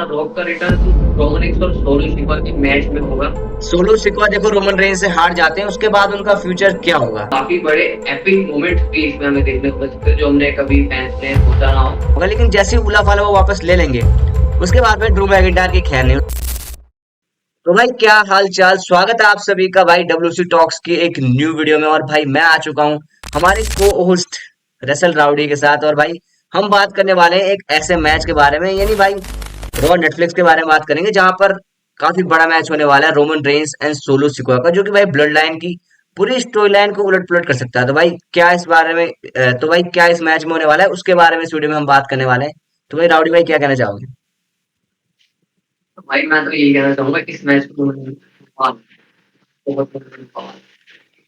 Rock का return Roman Reigns और solo Sikoa के मैच में होगा। सोलो सिकोआ देखो रोमन रेंस से हार जाते हैं, उसके बाद उनका फ्यूचर क्या होगा? काफी बड़े एपिक मोमेंट्स भी इसमें हमें देखने को मिल सकते हैं जो हमने कभी फैंस ने सोचा ना हो। होगा, लेकिन जैसे ही उला फाला वो वापस ले लेंगे, उसके बाद में ड्रू मैकिंटायर की खैर नहीं। तो भाई क्या हाल चाल, स्वागत है आप सभी का भाई डब्ल्यूसी टॉक्स की एक न्यू वीडियो में। और भाई मैं आ चुका हूँ हमारे को होस्ट रसल राउडी के साथ। और भाई हम बात करने वाले हैं एक ऐसे मैच के बारे में, यानी भाई रॉ नेटफ्लिक्स के बारे में बात करेंगे, जहां पर काफी बड़ा मैच होने वाला है Roman Reigns and solo Sikoa का, जो कि भाई ब्लड लाइन की पूरी स्टोरी लाइन को उलट पुलट कर सकता है। तो भाई क्या इस बारे में तो भाई क्या इस मैच में होने वाला है, उसके बारे में इस वीडियो में हम बात करने वाले हैं। तो भाई राउडी भाई क्या कहना चाहोगे? तो भाई मैं तो यही कहना चाहूंगा इस मैच को बहुत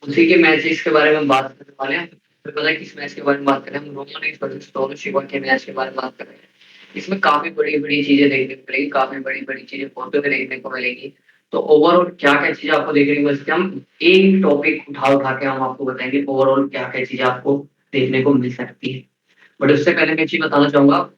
उसी के मैचेस के बारे में बात करने वाले हैं। फिर पता है किस मैच के बारे में बात करें, हम Roman Reigns versus solo Sikoa के मैच के बारे में बात कर रहे हैं। इसमें काफी बड़ी बड़ी चीजें देखने को मिलेगी, काफी बड़ी बड़ी चीजें फोटो में देखने को मिलेगी। तो ओवरऑल क्या क्या चीजें आपको देखने को मिल सकती है, हम एक टॉपिक उठा उठा के हम आपको बताएंगे ओवरऑल क्या क्या चीजें आपको देखने को मिल सकती है। बट उससे पहले मैं एक चीज बताना चाहूंगा,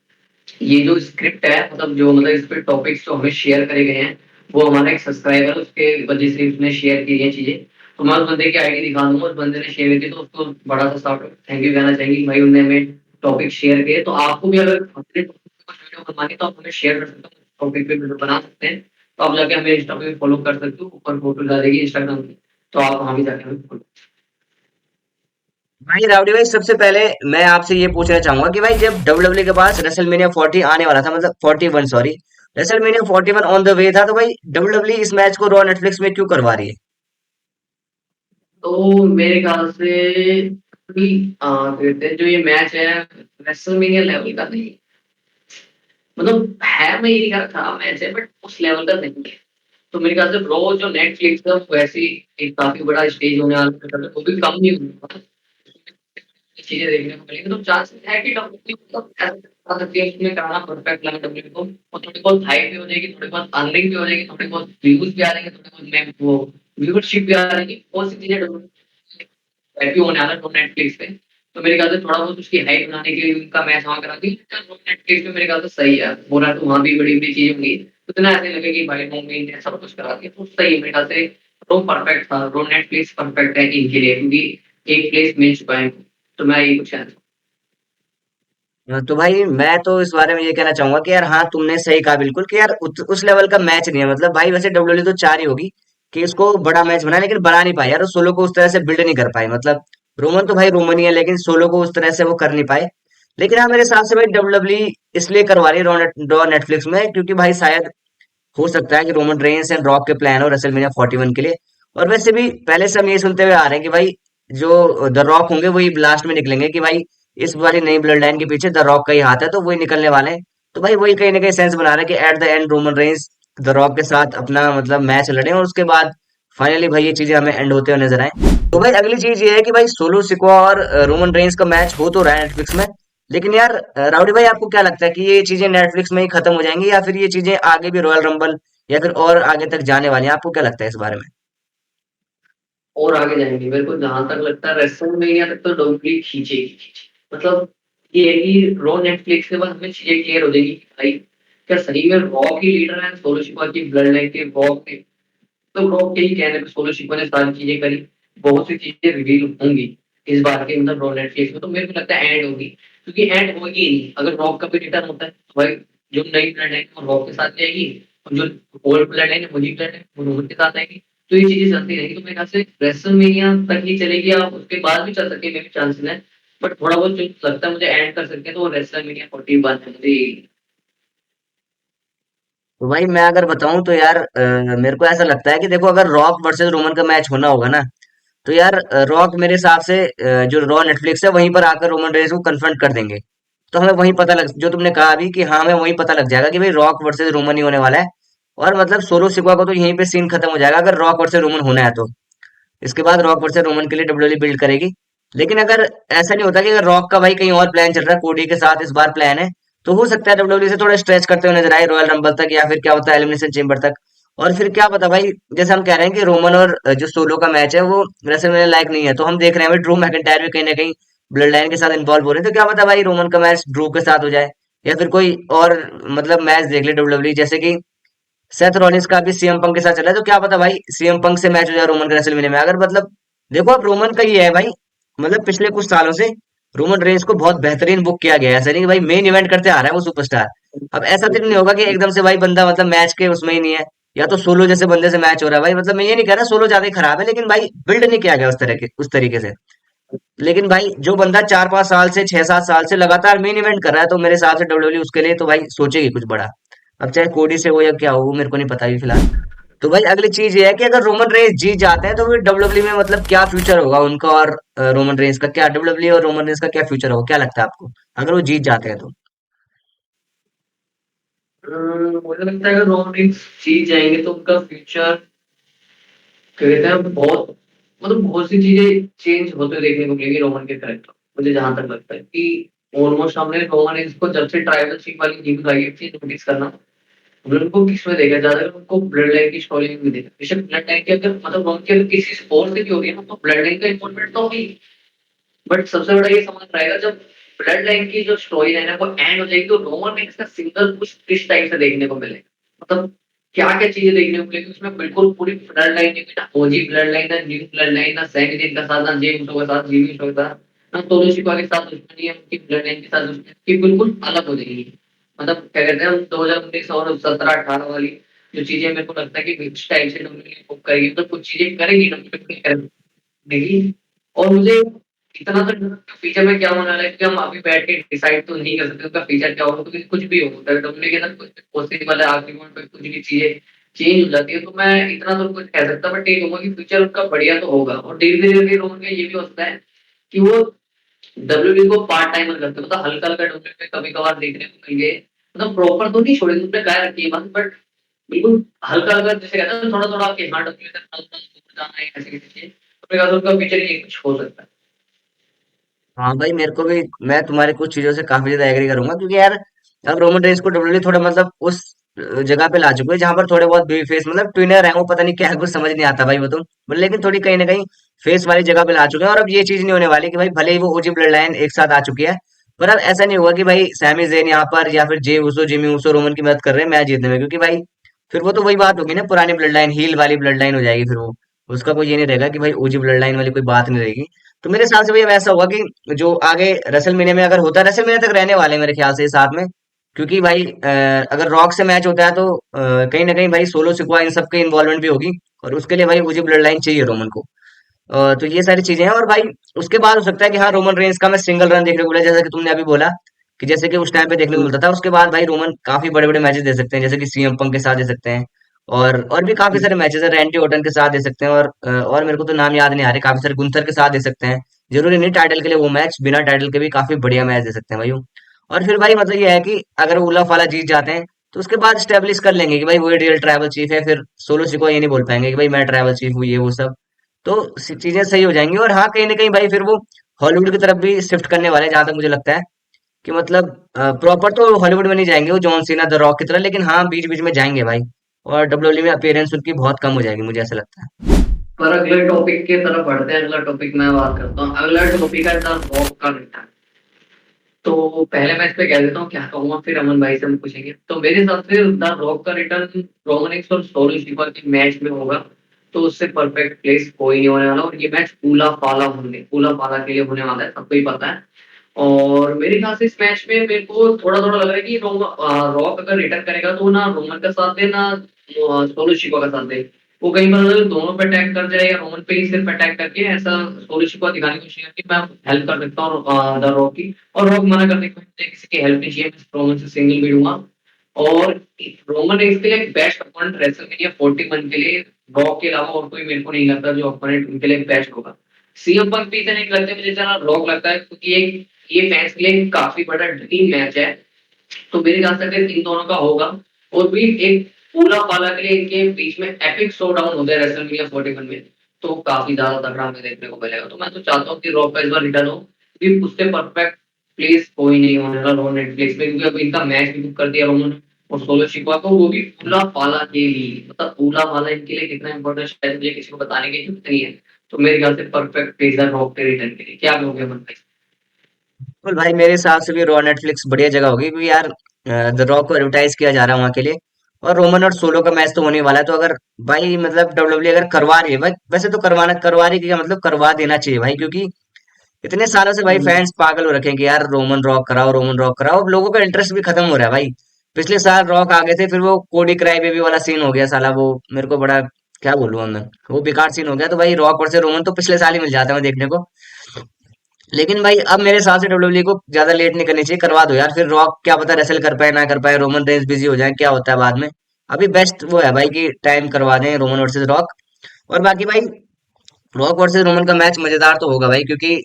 ये जो स्क्रिप्ट है मतलब इस पे टॉपिक्स जो हमें शेयर करे गए हैं, वो हमारा एक सब्सक्राइबर है, उसके वजह से उसने शेयर की है चीजें। तो मैं उस बंदे की आईडी दिखा दूंगा, उस बंदे ने शेयर की, तो उसको बड़ा सा साउट थैंक यू कहना चाहिए कि भाई उन्होंने हमें टॉपिक शेयर किए। तो आपको भी अगर अपने टॉपिक पे कुछ वीडियो बनवानी है, तो आप हमें शेयर कर सकते हो, टॉपिक पे वीडियो बना सकते हैं। तो आप जाके हमें इंस्टा पे फॉलो कर सकते हो, ऊपर फोटो डालेगी इंस्टाग्राम की, तो आप वहां भी जाके हमें follow। भाई राउडी भाई, सबसे पहले मैं आपसे ये पूछना चाहूंगा कि भाई जब डब्ल्यूडब्ल्यू के पास रेसलमेनिया 40 आने वाला था, मतलब 41 sorry, WrestleMania 41 on the way था, तो भाई डब्ल्यूडब्ल्यू इस मैच को रॉ नेटफ्लिक्स में क्यों करवा रही है? तो मेरे ख्याल से भी कहते हैं जो ये मैच है रेसलमेनिया लेवल का नहीं, मतलब है, मैं ये नहीं कह रहा खराब मैच है, बट उस लेवल का नहीं है। तो मेरे ख्याल से रो जो नेटफ्लिक्स का वैसे ही एक काफी बड़ा स्टेज होने वाला है, वो भी कम नहीं होगा, चीजें देखने को मिलेंगी। तो चांसेस है कि डब्ल्यूडब्ल्यू मतलब ऐसा आ सकती है उसमें कराना परफेक्ट लगा डब्ल्यूडब्ल्यू को, और थोड़ी बहुत हाइप भी हो जाएगी, थोड़ी बहुत अर्निंग भी हो जाएगी, थोड़ी बहुत व्यूज भी आ जाएंगे, थोड़ी बहुत मैं वो व्यूअरशिप भी आ जाएगी, बहुत सी चीजें भी होने वाला है नेटफ्लिक्स पे। तो मेरे ख्याल से थोड़ा बहुत उसकी हाइप बनाने के लिए उनका मैच वहां करा दी नेटफ्लिक्स पे, मेरे ख्याल से सही है। बोला तो वहां भी बड़ी बड़ी चीजें होंगी, तो इतना ऐसे लगे कि भाई मम्मी ने सब कुछ करा दिया, तो सही है मेरे ख्याल से। रो परफेक्ट था, रो नेटफ्लिक्स परफेक्ट है इनके लिए, क्योंकि एक प्लेस मिल चुका है। तो मैं यही कुछ कहना तो भाई मैं तो इस बारे में ये कहना चाहूंगा कि यार हाँ, तुमने सही कहा बिल्कुल कि यार उस लेवल का मैच नहीं है। मतलब भाई वैसे डब्ल्यूडब्ल्यू तो चाह रही होगी कि इसको बड़ा मैच बनाए, लेकिन बना नहीं पाई यार, सोलो को उस तरह से बिल्ड नहीं कर पाई। मतलब रोमन तो भाई रोमन ही है, लेकिन सोलो को उस तरह से वो कर नहीं पाए। लेकिन हाँ, मेरे हिसाब से भाई डब्ल्यूडब्ल्यू इसलिए करवा रही है रॉ नेटफ्लिक्स में, क्योंकि भाई शायद हो सकता है कि रोमन रेंस एंड रॉक के प्लान हो रेसलमेनिया 41 के लिए। और वैसे भी पहले से हम ये सुनते हुए आ रहे हैं कि भाई जो द रॉक होंगे वही लास्ट में निकलेंगे, कि भाई इस वाली नई ब्लड लाइन के पीछे द रॉक का ही हाथ है, तो वही निकलने वाले हैं। तो भाई वही कहीं ना कहीं सेंस बना रहा है कि at the end Roman Reigns the rock के साथ अपना मतलब मैच लड़े, और उसके बाद फाइनली भाई ये चीजें हमें एंड होते हुए नजर आए। तो भाई अगली चीज ये है कि भाई सोलो सिकोआ और रोमन रेंस का मैच हो तो रहा है नेटफ्लिक्स में, लेकिन यार राउडी भाई आपको क्या लगता है कि ये चीजें नेटफ्लिक्स में ही खत्म हो जाएंगी, या फिर ये चीजें आगे भी रॉयल रंबल या फिर और आगे तक जाने वाली हैं? आपको क्या लगता है इस बारे में? और आगे जाएंगे। मेरे को जहां तक लगता है रेसलमेनिया तक तो डब्ल्यूडब्ल्यू खींचेगी खींचेगी। मतलब ये है कि रॉ नेटफ्लिक्स के बाद हमें चीजें क्लियर हो जाएगी कि भाई क्या सही में रॉ की लीडर है सोलो सिकोआ की ब्लड लाइन के रॉ के। तो रॉ के ही कहने पे सोलो सिकोआ ने सारी चीजें करी, बहुत सी चीजें रिवील होंगी इस बार के मतलब रॉ नेटफ्लिक्स में। तो मेरे को लगता है एंड होगी, क्योंकि एंड होगी ही नहीं अगर रॉ का भी रिटर्न होता है। तो भाई जो नई ब्लड लाइन है वो रॉ के साथ जाएगी, और जो ओल्ड ब्लड लाइन है वही ब्लड लाइन वो रोमन के साथ आएगी। तो ये चीजें चलती रहेंगी। तो मेरे ख्याल से रेसलमेनिया तक ही चलेगी, या उसके बाद भी चल सके, मेरे चांसेस है। बट थोड़ा बहुत जो लगता है मुझे एंड कर सकते हैं, तो वो रेसलमेनिया 41 है मुझे। तो भाई मैं अगर बताऊं तो यार मेरे को ऐसा लगता है कि देखो, अगर रॉक वर्सेस रोमन का मैच होना होगा ना, तो यार रॉक मेरे हिसाब से जो रॉ नेटफ्लिक्स है वहीं पर आकर रोमन रेंस को कन्फ्रंट कर देंगे। तो हमें वहीं पता लग, जो तुमने कहा अभी, कि हाँ हमें वहीं पता लग जाएगा कि भाई रॉक वर्सेस रोमन ही होने वाला है। और मतलब सोलो सिक्वा को तो यहीं पे सीन खत्म हो जाएगा अगर रॉक वर्सेस रोमन होना है तो। इसके बाद रॉक वर्सेस रोमन के लिए डब्ल्यूडब्ल्यू बिल्ड करेगी। लेकिन अगर ऐसा नहीं होता कि अगर रॉक का भाई कहीं और प्लान चल रहा है, कोडी के साथ इस बार प्लान है, तो हो सकता है डब्ल्यूडब्ल्यू से थोड़ा स्ट्रेच करते हुए नजर आए रॉयल रंबल तक, या फिर क्या होता है एलिमिनेशन चेम्बर तक। और फिर क्या पता भाई, जैसे हम कह रहे हैं कि रोमन और जो सोलो का मैच है वो रेसलमेनिया लायक नहीं है, तो हम देख रहे हैं भाई ड्रू मैकिंटायर भी कहीं ना कहीं ब्लड लाइन के साथ इन्वॉल्व हो रहे हैं, तो क्या पता भाई रोमन का मैच ड्रू के साथ हो जाए, या फिर कोई और मतलब मैच देख ले डब्ल्यूडब्ल्यू, जैसे कि सेथ रॉलिंस का भी सीएम पंक के साथ चला है, तो क्या पता भाई सीएम पंक से मैच हो जाए रोमन के रेसलमेनिया में। अगर मतलब देखो अब रोमन का ये है भाई, मतलब पिछले कुछ सालों से रोमन रेंस को बहुत बेहतरीन बुक किया गया है, ऐसा नहीं कि भाई मेन इवेंट करते आ रहा है वो सुपरस्टार। अब ऐसा तो नहीं होगा कि एकदम से भाई बंदा मतलब मैच के उसमें ही नहीं है, या तो सोलो जैसे बंदे से मैच हो रहा है भाई। मतलब मैं ये नहीं कह रहा सोलो ज्यादा ही खराब है, लेकिन भाई बिल्ड नहीं किया गया उस तरीके से। लेकिन भाई जो बंदा 4-5 साल से 6-7 साल से लगातार मेन इवेंट कर रहा है, तो मेरे हिसाब से डब्ल्यूडब्ल्यू उसके लिए तो भाई सोचेगी कुछ बड़ा। अब चाहे कोडी से हो या क्या हो वो मेरे को नहीं पता अभी फिलहाल। तो भाई अगली चीज ये है कि अगर रोमन रेंस जीत जाते हैं तो फिर डब्ल्यूडब्ल्यू में मतलब क्या फ्यूचर होगा उनका, और रोमन रेंस का क्या, डब्ल्यूडब्ल्यू और रोमन रेंस का क्या फ्यूचर होगा, क्या लगता है आपको अगर वो जीत जाते हैं तो? मुझे लगता है अगर रोमन रेंस जीत जाएंगे तो उनका फ्यूचर कहते हैं बहुत, मतलब बहुत सी चीजें चेंज होते देखने को मिलेंगी रोमन के करेक्टर। मुझे जहां तक लगता है कि ऑलमोस्ट हमने रोमन रेंस को जब से ट्राइबल चीफ वाली न्यूज आई थी नोटिस करना, हमने उनको किसमें देखा ज्यादा, उनको ब्लड लाइन की स्टोरी में देखा। बेशक ब्लड लाइन की अगर मतलब उनके अगर किसी स्पोर्ट से भी होगी ना तो ब्लड लाइन का इन्वॉल्वमेंट तो होगी, बट सबसे बड़ा ये समझ आएगा जब ब्लड लाइन की जो स्टोरी लाइन है वो एंड हो जाएगी तो रोमन रेंस का सिंगल कुछ किस टाइप से देखने को मिलेगा, मतलब क्या क्या चीजें देखने को मिलेगी उसमें। बिल्कुल पूरी ब्लड लाइन नहीं, ना ओजी ब्लड लाइन, ना न्यू ब्लड लाइन, ना सैमी जिन का साथ, ना जेम्स उसो के साथ, जीवी उसो के साथ, ना तोलो शिकवा के साथ दुश्मनी है उनकी ब्लड लाइन के साथ दुश्मनी की बिल्कुल अलग हो जाएगी। मतलब क्या कहते हैं हम 2019 और 17-18 वाली जो चीजें मेरे को लगता है कि विच टाइप से डब्ल्यूडब्ल्यू बुक करेगी तो कुछ चीजें करेगी डब्ल्यूडब्ल्यू नहीं। और मुझे इतना तो फीचर में क्या होने वाला है कि हम अभी बैठ के डिसाइड तो नहीं कर सकते उसका फीचर क्या होगा, क्योंकि कुछ भी हो सकता है डब्ल्यू के अंदर कुछ पॉसिबल है, आखिरी मोमेंट पे कुछ भी चीजें चेंज हो जाती है। तो मैं इतना तो कुछ कह सकता, बट ये कहूंगा कि फ्यूचर उनका बढ़िया तो होगा। और धीरे धीरे रोहन का ये भी हो सकता है कि वो डब्ल्यू को पार्ट टाइमर करते हैं, मतलब हल्का हल्का डब्ल्यू में कभी कभार देखने को मिल गए, मतलब प्रॉपर तो नहीं छोड़ेंगे उसने गाय रखी है बस, बट बिल्कुल हल्का हल्का जैसे कहते हैं ना, थोड़ा थोड़ा कि हाँ डब्ल्यू से जाना है ऐसे किसी तो मेरे ख्याल से उनका फीचर ये कुछ हो सकता है। हाँ भाई मेरे को भी, मैं तुम्हारी कुछ चीजों से काफी ज्यादा एग्री करूंगा, क्योंकि यार अब रोमन रेंस को डब्ल्यूडब्ल्यू थोड़ा मतलब उस जगह पे ला चुके हैं जहां पर थोड़े बहुत बेबी फेस मतलब ट्विनर है, वो पता नहीं क्या है, कुछ समझ नहीं आता भाई वो तो, लेकिन थोड़ी कहीं ना कहीं फेस वाली जगह पे ला चुके हैं। और अब ये चीज नहीं होने वाली कि भाई भले ही वो ओजी ब्लड लाइन एक साथ आ चुकी है, पर अब ऐसा नहीं हुआ कि भाई सैमी जेन यहाँ पर या फिर जे उसो जिमी उसो रोमन की मदद कर रहे हैं मैच जीतने में, क्योंकि भाई फिर वो तो वही बात होगी ना, पुरानी ब्लड लाइन हील वाली ब्लड लाइन हो जाएगी फिर वो, उसका कोई ये नहीं रहेगा कि भाई ओजी ब्लड लाइन वाली कोई बात नहीं रहेगी। तो मेरे हिसाब से भैया वैसा होगा कि जो आगे रेसलमेनिया में अगर होता है, रेसलमेनिया तक रहने वाले हैं मेरे ख्याल से ये साथ में, क्योंकि भाई अगर रॉक से मैच होता है तो कहीं ना कहीं भाई सोलो सिक्वा इन सबके इन्वॉल्वमेंट भी होगी, और उसके लिए भाई मुझे ब्लड लाइन चाहिए रोमन को। तो ये सारी चीजें हैं। और भाई उसके बाद हो सकता है कि हाँ रोमन रेंस का मैं सिंगल रन देखने को मिला, जैसा कि तुमने अभी बोला कि जैसे कि उस टाइम पे देखने को मिलता था। उसके बाद भाई रोमन काफी बड़े बड़े मैचेस दे सकते हैं, जैसे कि सीएम पंक के साथ दे सकते हैं, और भी काफी सारे मैचेस है, रैंडी ऑर्टन के साथ दे सकते हैं, और मेरे को तो नाम याद नहीं आ रहे, काफी सारे गुंथर के साथ दे सकते हैं। जरूरी नहीं टाइटल के लिए वो मैच, बिना टाइटल के भी काफी बढ़िया मैच दे सकते हैं भाई वो। और फिर भाई मतलब ये है कि अगर उला फाला जीत जाते हैं तो उसके बाद स्टेब्लिश कर लेंगे कि भाई वही रियल ट्राइबल चीफ है, फिर सोलो सिको ये नहीं बोल पाएंगे कि भाई मैं ट्राइबल चीफ हूँ ये वो सब। तो चीजें सही हो जाएंगी। और हाँ कहीं ना कहीं भाई फिर वो हॉलीवुड की तरफ भी शिफ्ट करने वाले हैं, जहां तक मुझे लगता है कि मतलब प्रॉपर तो हॉलीवुड में नहीं जाएंगे वो जॉन सीना द रॉक की तरह, लेकिन हाँ बीच बीच में जाएंगे भाई, और डब्ल्यूडब्ल्यू में अपीयरेंस उनकी बहुत कम हो जाएगी, मुझे ऐसा लगता है। पर अगले टॉपिक की तरफ बढ़ते हैं। अगला टॉपिक मैं बात करता हूँ, अगला टॉपिक है द रॉक का रिटर्न। तो पहले मैं इस पे कह देता हूँ क्या कहूंगा, फिर अमन भाई से हम पूछेंगे। तो मेरे हिसाब से द रॉक का रिटर्न रोमन एक्स और सोलो शिवा के मैच में होगा, तो उससे परफेक्ट प्लेस कोई नहीं होने वाला। और ये मैच पूला पाला के लिए होने वाला है, सबको ही पता है। और मेरे ख्याल से इस मैच में मेरे को थोड़ा थोड़ा लग रहा है कि रॉक अगर रिटर्न करेगा तो ना रोमन का साथ दे, ना सोलो शिवा का साथ दे। वो कहीं पर अगर दोनों पे अटैक कर जाए या रोमन पे ही सिर्फ अटैक करके ऐसा सोलो शिवा दिखाने की कोशिश करके मैं हेल्प कर सकता हूँ द रॉक की। और रॉक मना करने को मुझे किसी की हेल्प नहीं चाहिए, मैं रोमन से सिंगल भी लूंगा। और रोमन रेंस के लिए बेस्ट अपोनेंट रेसलमेनिया 41 के लिए रॉक के अलावा और कोई मेरे को नहीं लगता जो अपोनेंट उनके लिए बेस्ट होगा। सीएम पंक भी इतने नहीं लगते मुझे जितना रॉक लगता है, क्योंकि ये फैंस के लिए काफी बड़ा ड्रीम मैच है। तो मेरे ख्याल से अगर इन दोनों का होगा और भी एक पूरा पाला के लिए इनके बीच में एपिक शो डाउन हो गया रेसलमेनिया 41 में, तो काफी ज्यादा तगड़ा हमें देखने को मिलेगा। तो मैं तो चाहता हूँ कि रॉक का इस बार रिटर्न हो, क्योंकि उससे परफेक्ट प्लेस कोई नहीं होने वाला रो नेटफ्लिक्स पे, क्योंकि अब इनका मैच भी बुक कर दिया उन्होंने। और सोलो शिकवा को वो भी पूरा पाला के लिए, मतलब पूरा पाला इनके लिए कितना इंपॉर्टेंट शायद मुझे किसी को बताने की जरूरत नहीं है। तो मेरे ख्याल से परफेक्ट प्लेस है रॉक के रिटर्न के लिए। क्या कहोगे मन भाई? बिल्कुल भाई, मेरे हिसाब से भी रॉ नेटफ्लिक्स बढ़िया जगह होगी, क्योंकि यार द रॉक को एडवर्टाइज किया जा रहा है वहां के लिए। और रोमन और सोलो का मैच तो होने वाला है, तो अगर भाई मतलब डब्ल्यूडब्ल्यू अगर करवा रही है भाई, वैसे तो करवा रही है क्या, मतलब करवा देना चाहिए भाई, क्योंकि इतने सालों से भाई हम्म। फैंस पागल हो रखे हैं कि यार रोमन रॉक कराओ, रोमन रॉक कराओ। अब लोगों का इंटरेस्ट भी खत्म हो रहा है भाई। पिछले साल रॉक आ गए थे, फिर वो कोडी क्राई बेबी वाला सीन हो गया साला, वो मेरे को बड़ा, क्या बोलूं अब मैं, वो बेकार सीन हो गया। तो भाई रॉक और से रोमन तो पिछले साल ही मिल जाता है देखने को। लेकिन भाई अब मेरे हिसाब से डब्ल्यूडब्ल्यू को ज्यादा लेट नहीं करनी चाहिए, करवा दो यार। फिर रॉक क्या पता रेसल कर पाए ना कर पाए, रोमन रेंस बिजी हो जाए, क्या होता है बाद में। अभी बेस्ट वो है भाई कि टाइम करवा दें रोमन वर्सेस रॉक। और बाकी भाई रॉक वर्सेस रोमन का मैच मजेदार तो होगा भाई, क्योंकि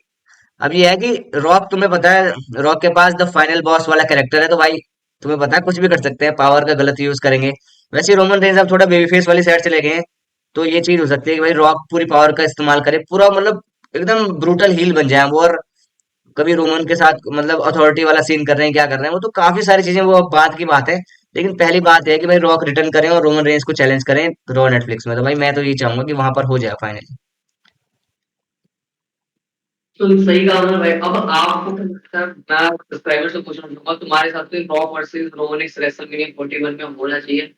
अब ये है कि रॉक, तुम्हें पता है रॉक के पास द फाइनल बॉस वाला कैरेक्टर है, तो भाई तुम्हें पता है कुछ भी कर सकते हैं, पावर का गलत यूज करेंगे। वैसे रोमन रेंज अब थोड़ा बेबी फेस वाली साइड चले गए हैं, तो ये चीज हो सकती है कि भाई रॉक पूरी पावर का इस्तेमाल करे, पूरा मतलब एकदम ब्रूटल हील बन जाए वो। और कभी रोमन के साथ मतलब अथॉरिटी वाला सीन कर रहे हैं, क्या कर रहे हैं वो, तो काफी सारी चीजें वो अब बात की बात है। लेकिन पहली बात है कि भाई रॉक रिटर्न करें और रोमन रेंज को चैलेंज करें रॉ नेटफ्लिक्स में, तो भाई मैं तो ये चाहूंगा कि वहां पर हो जाए फाइनली। तो सही कहा ना भाई। अब आपको क्या लगता है, मैं सब्सक्राइबर से पूछना चाहूंगा, तुम्हारे हिसाब से रॉक वर्सेस रोमन रेसलमेनिया 41 में होना चाहिए?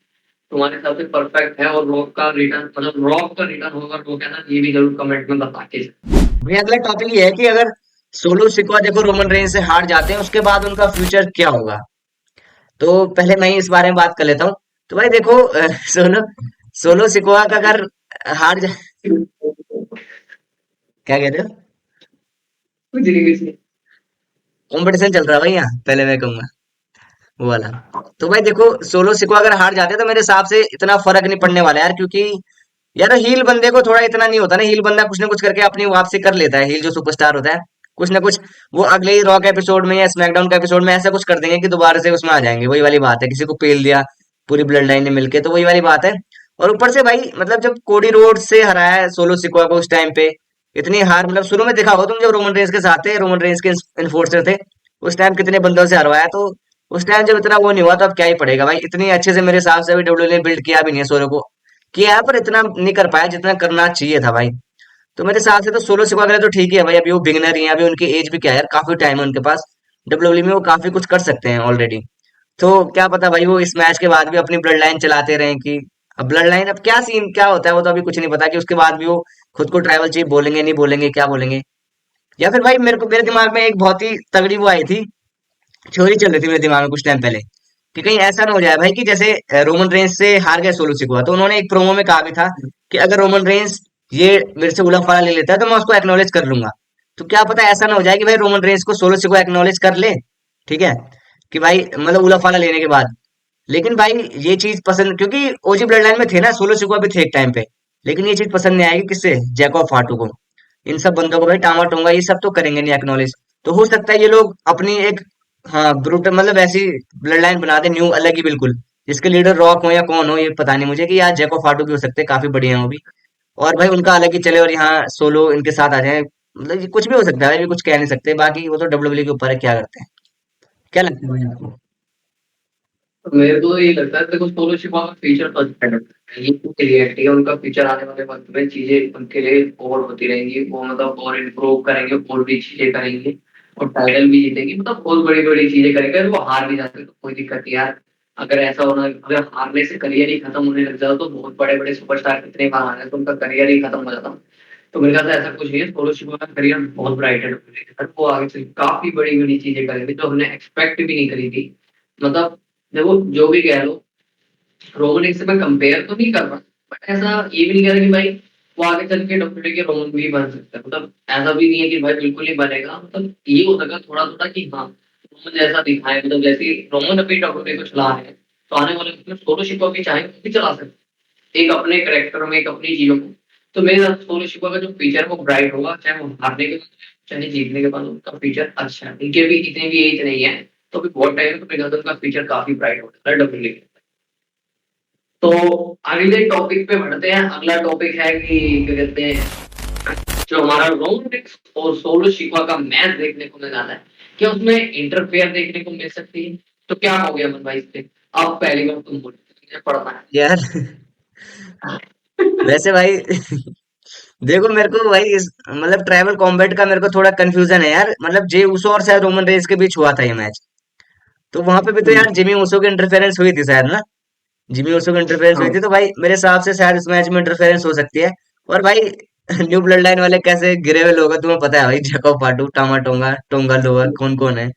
तुम्हारे हिसाब से परफेक्ट है? और रॉक का रिटर्न, मतलब रॉक का रिटर्न होगा तो कहना, ये भी जरूर कमेंट में बता के जाना। भाई अगला टॉपिक ये है कि अगर सोलो सिकवा देखो रोमन रेंज से हार जाते हैं, उसके बाद उनका फ्यूचर क्या होगा। तो पहले मैं ही इस बारे में बात कर लेता हूँ। तो भाई देखो सोलो सोलो सिकवा का अगर हार जा, क्या कहते हो, कुछ नहीं, कुछ नहीं। कंपटीशन चल रहा है भाई यहाँ, पहले मैं कहूंगा वो वाला। तो भाई देखो सोलो सिकवा अगर हार जाते हैं, तो मेरे हिसाब से इतना फर्क नहीं पड़ने वाला यार, क्योंकि यार हील बंदे को थोड़ा इतना नहीं होता ना, हील बंदा कुछ ना कुछ करके अपनी वापसी कर लेता है, हील जो सुपरस्टार होता है कुछ ना कुछ, वो अगले ही रॉक एपिसोड में या स्मैकडाउन का एपिसोड में ऐसा कुछ कर देंगे कि दोबारा से उसमें आ जाएंगे। वही वाली बात है, किसी को पेल दिया पूरी ब्लड लाइन ने मिलके, तो वही वाली बात है। और ऊपर से भाई मतलब जब कोडी रोड से हराया है सोलो सिकवा को उस टाइम पे, इतनी हार, मतलब शुरू में देखा हो तुम, जब रोमन रेंज के साथ थे, रोमन रेंज के इन्फोर्सर थे, उस टाइम कितने बंदों से हरवाया। तो उस टाइम जब इतना वो नहीं हुआ, तो अब क्या ही पड़ेगा भाई। इतनी अच्छे से मेरे हिसाब से अभी डब्ल्यू ने बिल्ड किया भी नहीं है सोलो को, किया है पर इतना नहीं कर पाया जितना करना चाहिए था भाई। तो मेरे हिसाब से तो सोलो सिकवा के लिए तो ठीक ही है भाई, अभी वो बिगिनर ही है, अभी उनकी एज भी क्या है यार, काफी टाइम है उनके पास। डब्ल्यूडब्ल्यू में वो काफी कुछ कर सकते हैं ऑलरेडी। तो क्या पता भाई वो इस मैच के बाद भी अपनी ब्लड लाइन चलाते रहें कि, अब ब्लड लाइन अब क्या सीन क्या होता है वो तो अभी कुछ नहीं पता, कि उसके बाद भी वो खुद को ट्राइबल चीफ बोलेंगे नहीं बोलेंगे, क्या बोलेंगे। या फिर भाई मेरे दिमाग में एक बहुत ही तगड़ी वो आई थी, थ्योरी चल रही थी मेरे दिमाग में कुछ टाइम पहले, कि कहीं ऐसा ना हो जाए भाई कि जैसे रोमन रेंज से हार गए सोलो सिकवा, तो उन्होंने एक प्रोमो में कहा भी था कि अगर रोमन रेंज ये मेरे से उलफ वाला ले लेता है, तो मैं उसको एक्नॉलेज कर लूंगा। तो क्या पता ऐसा ना हो जाए कि भाई रोमन रेंज को सोलो सिकवा एक्नॉलेज कर ले, ठीक है, कि भाई मतलब उलफ वाला लेने के बाद। लेकिन भाई ये चीज पसंद, क्योंकि ओजी ब्लड लाइन में थे ना, सोलो सिकवा भी थे एक टाइम पे। लेकिन ये चीज पसंद नहीं आएगी किससे, जैकॉब फाटू को। इन सब बंदों को भाई टामा टूंगा ये सब तो करेंगे नहीं एक्नॉलेज। तो हो सकता है ये लोग अपनी एक, हाँ ब्रूटल मतलब ऐसी ब्लड लाइन बना दे न्यू अलग ही बिल्कुल, जिसके लीडर रॉक हो या कौन हो ये पता नहीं मुझे, कि यार जैको फाटू भी हो सकते हैं, काफी बढ़िया है वो भी। और भाई उनका अलग ही चले और यहाँ सोलो इनके साथ आ जाए, मतलब ये कुछ भी हो सकता है, अभी कुछ कह नहीं सकते, बाकी वो तो डब्ल्यूडब्ल्यू के ऊपर है क्या करते हैं। क्या लगता है भाई आपको। तो मेरे को ये लगता है, देखो सोलो शिपा का फीचर तो अच्छा लगता है, ये रियलिटी है, उनका फीचर आने वाले वक्त में चीजें उनके लिए और होती रहेंगी, वो मतलब और इम्प्रूव करेंगे, और भी चीजें करेंगे, और टाइटल भी जीतेंगे, मतलब बहुत बड़ी बड़ी चीजें करेंगे। अगर वो हार भी जाते हैं तो कोई दिक्कत नहीं यार। अगर ऐसा होना, अगर हारने से करियर ही खत्म होने लग जाता, तो बहुत बड़े बड़े सुपरस्टार कितने बार आ रहे हैं, तो उनका करियर ही खत्म हो जाता। तो मेरे ख्याल से ऐसा कुछ नहीं है, सोलो शिपा का करियर बहुत ब्राइट है। वो आगे चल के काफी बड़ी बड़ी चीजें करेंगे जो हमने एक्सपेक्ट भी नहीं करी थी। मतलब देखो, जो भी कह लो, रोमन से मैं कंपेयर तो नहीं कर रहा, बट ऐसा ये भी नहीं कह रहा कि भाई वो आगे चल के डब्ल्यूडब्ल्यू के रोमन भी बन सकता है। मतलब ऐसा भी नहीं है कि भाई बिल्कुल नहीं बनेगा, मतलब ये हो सकता है थोड़ा थोड़ा कि हाँ रोमन जैसा दिखाए, मतलब जैसे रोमन अभी डब्ल्यूडब्ल्यू को चला रहे हैं, तो आने वाले उसमें सोलो शिपा भी चाहे वो भी चला सकते हैं, एक अपने करेक्टर में, एक अपनी चीजों को। तो मेरे साथ सोलो शिपा का जो फीचर वो ब्राइट होगा, चाहे वो हारने के बाद चाहे जीतने के बाद, उनका फीचर अच्छा है। उनके भी इतने भी एज नहीं है, तो अभी बहुत टाइम है, तो मेरे ख्याल से उनका फीचर काफी ब्राइट होता है डब्ल्यूडब्ल्यू। तो अगले टॉपिक पे बढ़ते हैं। अगला टॉपिक है कि क्या कहते हैं, जो हमारा रोमन और सोलो शिकवा का मैच देखने को मिल रहा है, क्या उसमें इंटरफेयर देखने को मिल सकती है? तो क्या हो गया मन भाई इस पे? अब पहली बार तुम बोले, मुझे पढ़ना यार है। वैसे भाई देखो मेरे को भाई इस मतलब ट्राइबल कॉम्बैट का मेरे को थोड़ा कंफ्यूजन है यार, मतलब जे उसो और शायद रोमन रेंस के बीच हुआ था ये मैच। तो वहां पे भी तो यार हम्म, जिमी उसो की इंटरफेरेंस हुई थी शायद ना। जिमी उसो की इंटरफेरेंस हुई हाँ। थी, तो भाई मेरे हिसाब से शायद इस मैच में इंटरफेरेंस हो सकती है। और भाई न्यू ब्लड लाइन वाले कैसे गिरे हुए लोग हैं तुम्हें पता है भाई, जैकब पाटू, टामा टोंगा, टोंगा लोअर, कौन कौन है।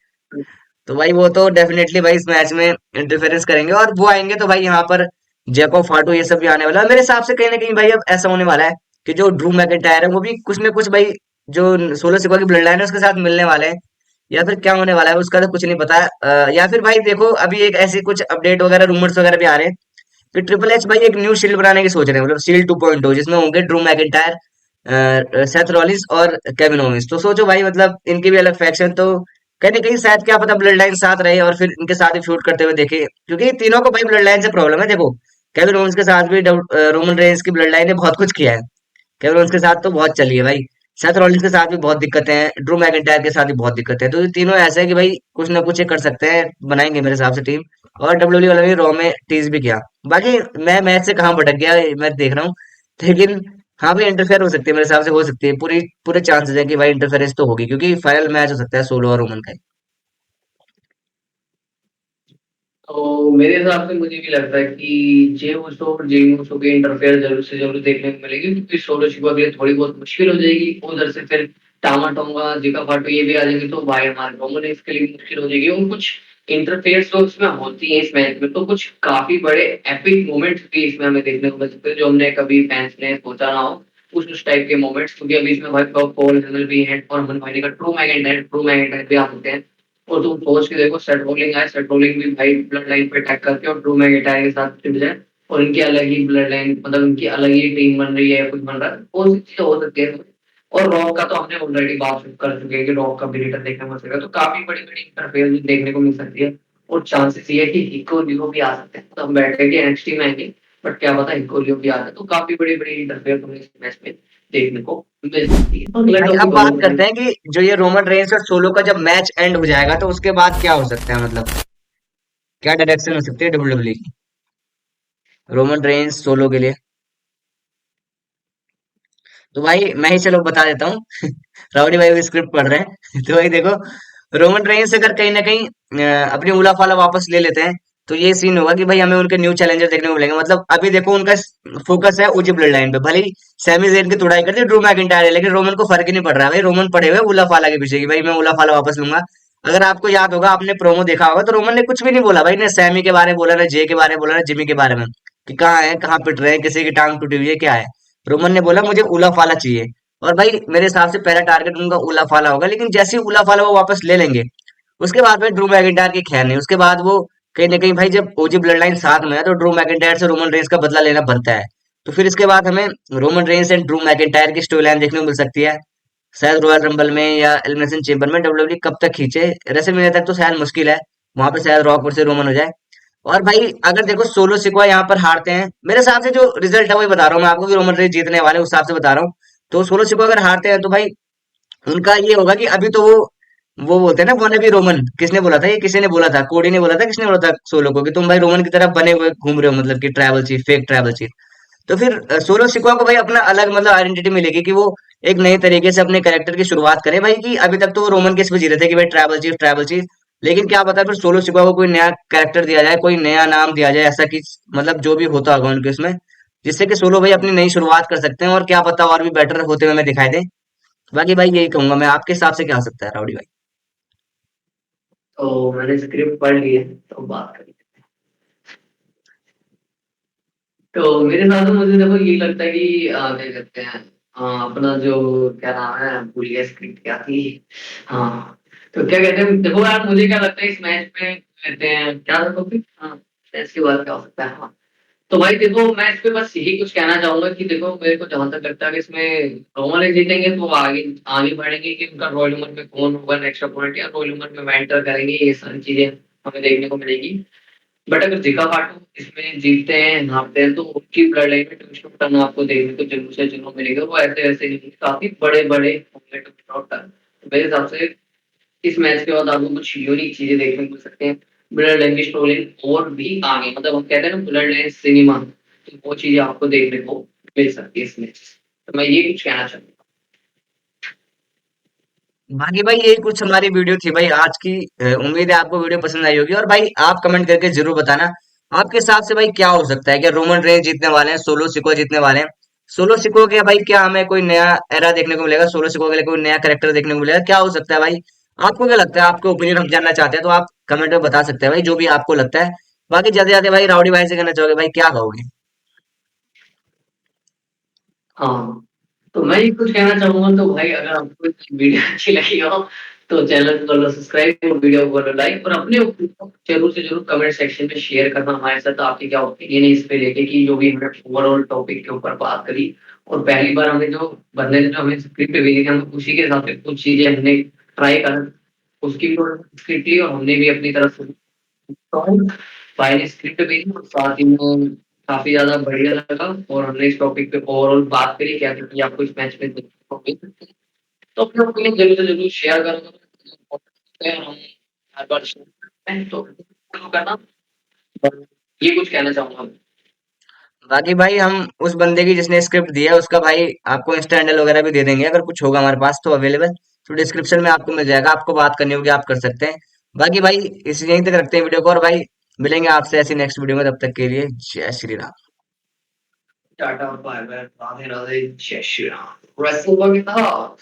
तो भाई वो तो डेफिनेटली भाई इस मैच में इंटरफेरेंस करेंगे, और वो आएंगे तो भाई यहाँ पर जैको फाटू ये सब भी आने वाला है मेरे हिसाब से। कहीं ना कहीं भाई अब ऐसा होने वाला है कि जो ड्रू मैकिंटायर है वो भी कुछ ना कुछ भाई जो सोलो सिक्वा की ब्लड लाइन है उसके साथ मिलने वाले हैं, या फिर क्या होने वाला है उसका तो कुछ नहीं पता। या फिर भाई देखो अभी एक ऐसी कुछ अपडेट वगैरह रूमर्स वगैरह भी आ रहे हैं कि ट्रिपल एच भाई एक न्यू शील्ड बनाने की सोच रहे हैं, मतलब शील्ड 2.0, जिसमें होंगे ड्रू मैकिंटायर, सेथ रॉलिंस और केविन ओवेंस। तो सोचो भाई मतलब इनकी भी अलग फैक्शन, तो कहीं ना कहीं शायद क्या पता ब्लड लाइन साथ रहे और फिर इनके साथ ही फ्यूड करते हुए देखे, क्योंकि तीनों को भाई ब्लड लाइन से प्रॉब्लम है। देखो केविन ओवेंस के साथ भी रोमन रेंस की ब्लड लाइन ने बहुत कुछ किया है, केविन ओवेंस के साथ तो बहुत चली है भाई। सेथ रॉलिंस के साथ भी बहुत दिक्कतें हैं, ड्रू मैकिंटायर के साथ भी बहुत दिक्कतें हैं, तो ये तीनों ऐसे है कि भाई कुछ ना कुछ ये कर सकते हैं, बनाएंगे मेरे हिसाब से टीम। और डब्ल्यूडब्ल्यू वालों ने रॉ में टीज भी किया। बाकी मैं मैच से कहाँ भटक गया मैं देख रहा हूँ, लेकिन हाँ भाई इंटरफेयर हो सकती है मेरे हिसाब से, हो सकती है पूरी पूरे चांसेस है कि भाई इंटरफेरेंस तो होगी, क्योंकि फाइनल मैच हो सकता है सोलो और रोमन का ही। तो मेरे हिसाब से मुझे भी लगता है कि जे उसो और जे उसो के इंटरफेयर जरूर से जरूर देखने को मिलेगी, क्योंकि सोलो शिवा के लिए थोड़ी बहुत मुश्किल हो जाएगी। उधर से फिर टामा टोंगा जिका फाटो ये भी आ जाएंगे, तो भाई हमारे रोमन इसके लिए मुश्किल हो जाएगी। और कुछ इंटरफेयर्स तो इसमें होती है इस मैच में, तो कुछ काफी बड़े एपिक मोमेंट्स भी इसमें हमें देखने को मिल सकते हैं, जो हमने कभी फैंस ने सोचा ना हो। उस टाइप के मोमेंट्स, क्योंकि अभी इसमें भाई पॉल हेनल भी है और मन भाई का ट्रू मैगेंटायर भी आ सकते हैं। और तुम सोच के देखो, सेट रोलिंग आए, सेट रोलिंग भी भाई ब्लड लाइन पे अटैक करके और ड्रू मैकिंटायर के साथ चिढ़ जाए, और इनकी अलग ही ब्लड लाइन, मतलब इनकी अलग ही टीम बन रही है या कुछ बन रहा है, वो सी चीजें हो सकती है। और रॉक का तो हमने ऑलरेडी बात कर चुके हैं कि रॉक का भी रिटर्न देखने को मिल सकेगा, तो काफी बड़ी बड़ी इंटरफेयर देखने को मिल सकती है। और चांसेस ये है कि हिको लियो भी आ सकते हैं, तो हम बैठ के एनएक्सटी में आएंगे, बट क्या पता हिको लियो भी आ जाए, तो काफी बड़ी बड़ी इंटरफेयर तुम्हें इस मैच में देखने को मिल सकती है। अगला भाई अब टॉपिक बात फॉलो करते करेंगे। हैं कि जो ये रोमन रेंस और सोलो का जब मैच एंड हो जाएगा तो उसके बाद क्या हो सकता है, मतलब क्या डायरेक्शन हो सकती है डब्ल्यूडब्ल्यू की रोमन रेंस सोलो के लिए। तो भाई मैं ही चलो बता देता हूँ राउडी भाई भी स्क्रिप्ट पढ़ रहे हैं तो भाई देखो रोमन रेंस अगर कहीं ना कहीं अपनी उला फाला वापस ले लेते हैं, तो ये सीन होगा कि भाई हमें उनके न्यू चैलेंजर देखने को मिलेंगे। मतलब अभी देखो उनका फोकस है ओजी ब्लड लाइन पे, भले ही सैमी जेन की तुड़ाई करती है ड्रू मैकिंटायर है, लेकिन रोमन को फर्क ही नहीं पड़ रहा है भाई, रोमन पड़े हुए उला फाला के पीछे कि भाई मैं उला फाला वापस लूंगा। अगर आपको याद होगा, आपने प्रोमो देखा होगा, तो रोमन ने कुछ भी नहीं बोला भाई, ने सैमी के बारे में बोला, ना जे के बारे में बोला, ना जिमी के बारे में कि कहाँ है, कहाँ पिट रहे हैं, किसी की टांग टूटी हुई है, क्या है। रोमन ने बोला मुझे उला फाला चाहिए। और भाई मेरे हिसाब से पहला टारगेट उनका उला फाला होगा, लेकिन जैसे ही उला फाला वो वापस ले लेंगे, उसके बाद में ड्रू मैकिंटायर की खैर नहीं। उसके बाद वो कहीं ना कहीं भाई जब ओजी ब्लड लाइन साथ में है, तो ड्रू मैकिंटायर से रोमन रेंस का बदला लेना बनता है। तो फिर इसके बाद हमें Roman Reigns and Drew McIntyre की स्टोरी लाइन देखने को मिल सकती है, शायद रॉयल रंबल में या एलिमिनेशन चेम्बर में। डब्ल्यूडब्ल्यू कब तक खींचे, रेसलमेनिया तक तो शायद मुश्किल है, वहां पे शायद रॉक वर्सेस रोमन हो जाए। और भाई अगर देखो सोलो सिक्वा यहाँ पर हारते हैं, मेरे हिसाब से जो रिजल्ट है वही बता रहा हूँ मैं आपको कि रोमन रेंस जीतने वाले हैं, उस हिसाब से बता रहा हूँ। तो सोलो सिक्वा अगर हारते हैं तो भाई उनका ये होगा कि अभी तो वो बोलते हैं ना वन अभी रोमन, किसने बोला था, ये किसी ने बोला था, कोडी ने बोला था, किसने बोला था सोलो को कि तुम भाई रोमन की तरह बने हुए घूम रहे हो, मतलब कि travel chief, fake travel chief. तो फिर सोलो सिक्वा को भाई अपना अलग मतलब आइडेंटिटी मिलेगी कि वो एक नए तरीके से अपने कैरेक्टर की शुरुआत करे भाई, कि अभी तक तो वो रोमन के इस पे जी रहे थे कि भाई ट्रैवल चीफ, ट्रैवल चीफ। लेकिन क्या पता फिर सोलो सिक्वा को कोई नया कैरेक्टर दिया जाए, कोई नया नाम दिया जाए, ऐसा कि मतलब जो भी होता होगा उनके उसमें, जिससे कि सोलो भाई अपनी नई शुरुआत कर सकते हैं, और क्या पता और भी बेटर होते हुए हमें दिखाई दे। बाकी भाई यही कहूंगा मैं, आपके हिसाब से क्या हो सकता है राउडी भाई। तो मैंने स्क्रिप्ट पढ़ ली है, तो बात करें। तो मेरे साथ तो मुझे देखो ये लगता है कि क्या कहते हैं, अपना जो क्या नाम है, भूल गया स्क्रिप्ट क्या थी। हाँ, तो क्या कहते हैं, देखो यार मुझे क्या लगता है इस मैच में, कहते हैं क्या था टॉपिक, हाँ, इसके बाद क्या हो सकता है। हाँ, तो भाई देखो मैं इस पे बस यही कुछ कहना चाहूंगा कि देखो मेरे को जहां तक लगता है कि इसमें रोमन ही जीतेंगे, तो वो आगे आगे बढ़ेंगे कि उनका रॉयल नंबर में कौन होगा नेक्स्ट अपोनेंट, या रॉयल नंबर में मेंटर करेंगे, ये सारी चीजें हमें देखने को मिलेगी। बट अगर जिका पार्टनर इसमें जीतते हैं, हारते हैं, तो उनकी ब्लड लाइन में ट्विस्ट ऑफ टर्न आपको देखने को जरूर से जरूर मिलेगा। वो ऐसे ऐसे नहीं, काफी बड़े बड़े होंगे ट्विस्ट ऑफ टर्न। मेरे हिसाब से इस मैच के बाद आपको कुछ यूनिक चीजें देखने को मिल सकते हैं। ब्लड लाइन की स्टोरी और भी आगे, मतलब हम कहते हैं ना ब्लड लाइन सिनेमा, तो वो चीजें आपको देखने को मिल सकती है इस मैच से। तो मैं ये कुछ कहना चाहूँगा। बाकी भाई यही कुछ हमारी वीडियो थी भाई आज की। उम्मीद है आपको वीडियो पसंद आई होगी, और भाई आप कमेंट करके जरूर बताना आपके हिसाब से भाई क्या हो सकता है। क्या रोमन रेंज जीतने वाले हैं, सोलो सिको जीतने वाले हैं? सोलो सिको के भाई क्या हमें कोई नया एरा देखने को मिलेगा? सोलो सिको के लिए कोई नया कैरेक्टर देखने को मिलेगा? क्या हो सकता है भाई? आपको क्या लगता है? आपके ओपिनियन हम जानना चाहते हैं, तो आप कमेंट में बता सकते हैं भाई, जो भी आपको लगता है। बाकी जाते जाते भाई राउडी भाई से कहना चाहोगे भाई, क्या कहोगे? हाँ, तो मैं ये कुछ कहना चाहूँगा, तो भाई अगर आपको वीडियो अच्छी लगी हो तो चैनल को कर लो सब्सक्राइब और वीडियो को कर लो लाइक, और अपने ओपिनियन जरूर से जरूर कमेंट सेक्शन में शेयर करना हमारे साथ। आपके क्या ओपिनियन है इस पे लेके, कि जो भी हमने ओवरऑल टॉपिक के ऊपर बात करी, और पहली बार हमें जो बंदे ने जो हमें स्क्रिप्ट भेजी थी, हम उसी के हिसाब से कुछ चीजें हमने ट्राई कर, उसकी भी स्क्रिप्ट ली और हमने भी अपनी तरफ से भाई ने स्क्रिप्ट भेजी, और साथ ही में काफ़ी ज़्यादा बढ़िया लगा, और हमने इस टॉपिक पे ओवरऑल बात करी क्या कि आपको इस मैच में देखने को मिल सकती है। तो अपने ओपिनियन ज़रूर से ज़रूर शेयर करें, हम हर बार शेयर करते हैं, तो फ़ॉलो करना। और ये कुछ कहना चाहूँगा। बाकी भाई हम उस बंदे की जिसने स्क्रिप्ट दिया है उसका भाई आपको इंस्टा हैंडल वगैरह भी दे देंगे, अगर कुछ होगा हमारे पास तो अवेलेबल। तो डिस्क्रिप्शन में आपको मिल जाएगा, आपको बात करनी होगी आप कर सकते हैं। बाकी भाई इस यहीं तक रखते हैं वीडियो को, और भाई मिलेंगे आपसे ऐसी नेक्स्ट वीडियो में, तब तक के लिए जय श्री राम। टाटा और बाय बाय, राधे राधे, जय श्री राम, रेसल वगैरह।